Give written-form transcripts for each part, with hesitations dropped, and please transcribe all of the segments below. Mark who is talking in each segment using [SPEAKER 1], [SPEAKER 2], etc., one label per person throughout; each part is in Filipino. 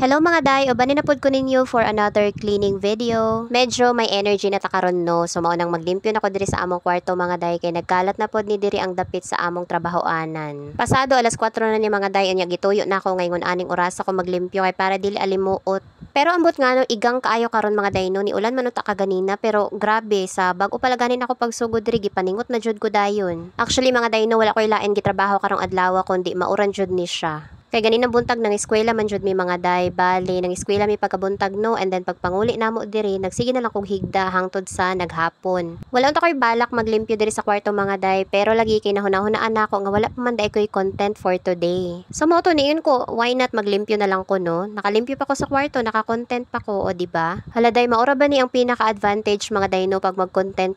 [SPEAKER 1] Hello mga day, ubanin na pod ko ninyo for another cleaning video. Medyo may energy na takaron no, so mao nang maglimpyo na ko diri sa among kwarto mga day kay nagkalat na pod ni diri ang dapit sa among trabahoanan. Pasado alas 4 na ni mga day unya gituyo na ako ngayon aning oras ako maglimpyo kay para dili alimuot. Pero ambot nga no, igang kaayo karon mga day no, ni ulan man ta kaganina pero grabe sa bag-o pala ganin ako pagsugod diri gipaningot na jud ko dayon. Actually mga day no, wala koy lain gitrabaho karong adlaw kundi mauran jud ni siya. Kay ganinang buntag nang eskwela man jud mi mga day, bali nang eskwela mi pagkabuntag no, and then pagpanguli namo diri nagsige na lang kog higda hangtod sa naghapon. Wala unta koy balak maglimpyo diri sa kwarto mga day, pero lagi kay nahuna-hunaan ako nga wala pa man day koy content for today. So mo to niyon ko, why not maglimpyo na lang ko no? Nakalimpyo pa ko sa kwarto, naka-content pa ko, o di ba? Hala day, maura ba ni ang pinaka-advantage mga day no pag mag-content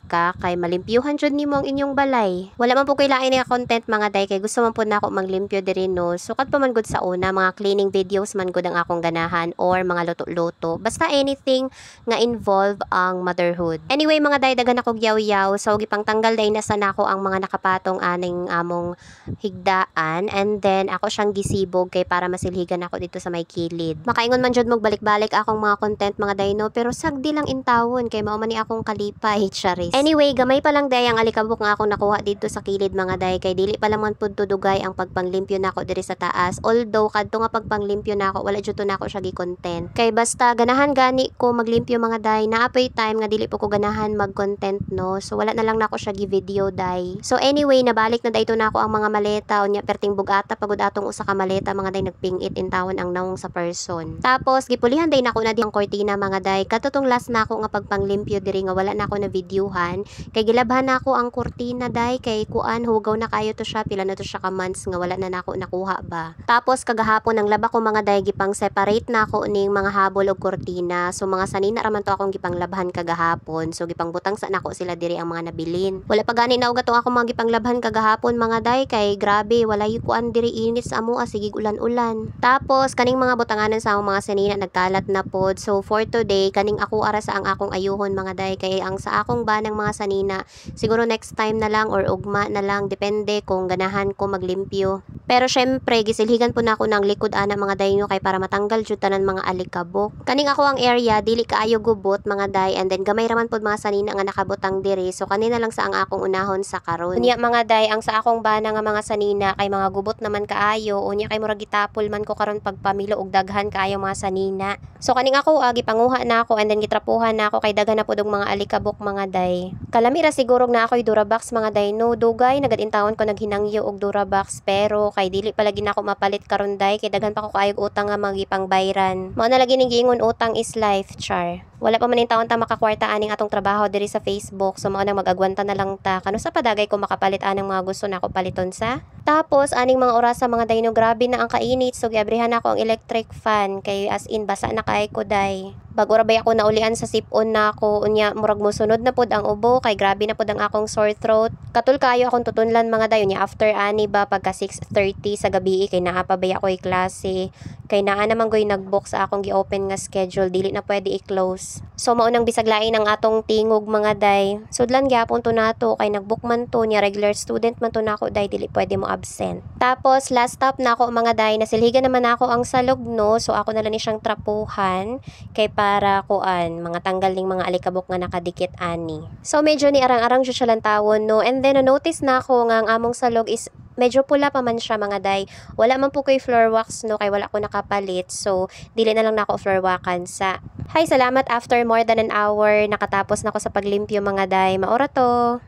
[SPEAKER 1] ka kay malimpyuhan jud nimo ang inyong balay. Wala man po koy lain nga content mga day kay gusto man po nako maglimpyo diri no. So kat pa man gud sa una, mga cleaning videos man gud ang akong ganahan or mga luto-luto. Basta anything nga involve ang motherhood. Anyway, mga day daghan akong yaw-yaw. So gipang tanggal day na sa nako ang mga nakapatong aning among higdaan, and then ako siyang gisibog kay para masilhigan ako dito sa may kilid. Makaingon man jud magbalik-balik akong mga content mga day no, pero sagdi lang intawon kay mao man ni akong kalipay, charis. Anyway, gamay pa lang day ang alikabok nga akong nakuha dito sa kilid mga day kay dili pa lang man pud tudugay ang pagpanglimpyo nako diri sa taas. Although kadto nga pagpanglimpyo nako wala jud to nako siya gi-content. Kay basta ganahan gani ko maglimpyo mga day, naapay time nga dili po ko ganahan mag-content no. So wala na lang nako siya gi-video day. So anyway, nabalik na dayto nako ang mga maleta unya perting bugata pagud atong usa ka maleta mga day nagpingit in tawon ang nawong sa person. Tapos gipulihan day nako na di ang kortina mga day. Katutong last nako nga pagpanglimpyo diri nga wala nako na videohan kay gilabhan nako ang kortina day kay kuan hugaw na kayo to siya, pila na to siya ka months nga wala na nako nakuha ba. Tapos kagahapon ang laba ko mga day gipang separate na ako ning mga habol og kortina. So mga sanina raman to akong gipang labhan kagahapon. So gipang butang sa nako sila diri ang mga nabilin. Wala pa gani na uga to ako mga gipang labhan kagahapon mga day kay grabe wala kuan diri init sa amo sige ulan-ulan. Tapos kaning mga butanganan sa akong mga sanina nagkalat na pod. So for today kaning ako ara sa ang akong ayuhon mga day kay ang sa akong banang mga sanina siguro next time na lang or ugma na lang depende kung ganahan ko maglimpyo. Pero syempre gisilhigan po na ako ng likod ana mga day no kay para matanggal jud tanan mga alikabok. Kaning ako ang area dili kaayo gubot mga day, and then gamay raman pod mga sanina nga nakabutang diri. So kanina lang sa ang akong unahon sa karon. Unya mga day, ang sa akong bana nga mga sanina kay mga gubot naman kaayo, unya kay murag gitapol man ko karon pagpamilo og daghan kaayo mga sanina. So kaning ako gipanguha na ako and then gitrapuhan na ako kay daghan na pod og mga alikabok mga day. Kalamira siguro na ako'y Durabox mga day no, dugay nagadintawon ko naghinangyo og Durabox pero kay dili palagi na ako mapalit karon day kay daghan pa ko kaayog utang nga magipang bayran. Mao na lagi ning giingon utang is life, char. Wala pa man in taon ta makakwarta aning atong trabaho diri sa Facebook, so mao na magagwanta na lang ta kano sa padagay ko makapalit anang mga gusto nako paliton sa. Tapos aning mga oras sa mga day no, grabe na ang kainit, so giabrihan ako ang electric fan kay as in basa na kay ko day. Bago ra bay ako naulian sa sipon na ako unya murag mosunod na pod ang ubo kay grabe na pod ang akong sore throat. Katul kayo akong tutunlan mga day unya after ani ba pagka 6:30 sa gabi kay naa pa bay ako'y klase. Kay naa naman goy nagbook sa akong gi-open nga schedule, dili na pwede i-close. So mao nang bisaglain ang atong tingog mga day. Sudlan gyapon to nato kay nagbook man to nya regular student man to nako day, dili pwede mo absent. Tapos last stop na ako mga day, nasilhigan naman ako ang salog no, so ako na lang ni siyang trapuhan kay para kuan mga tanggal ning mga alikabok nga nakadikit ani. So medyo ni arang-arang jud siya lang tawon no, and then na-notice na ako nga ang among salog is medyo pula pa man siya mga day. Wala man po ko'y floor wax no kay wala ko nakapalit. So dili na lang nako floor waxan sa. Hi, salamat after more than an hour nakatapos na ako sa paglimpyo mga day. Maura to.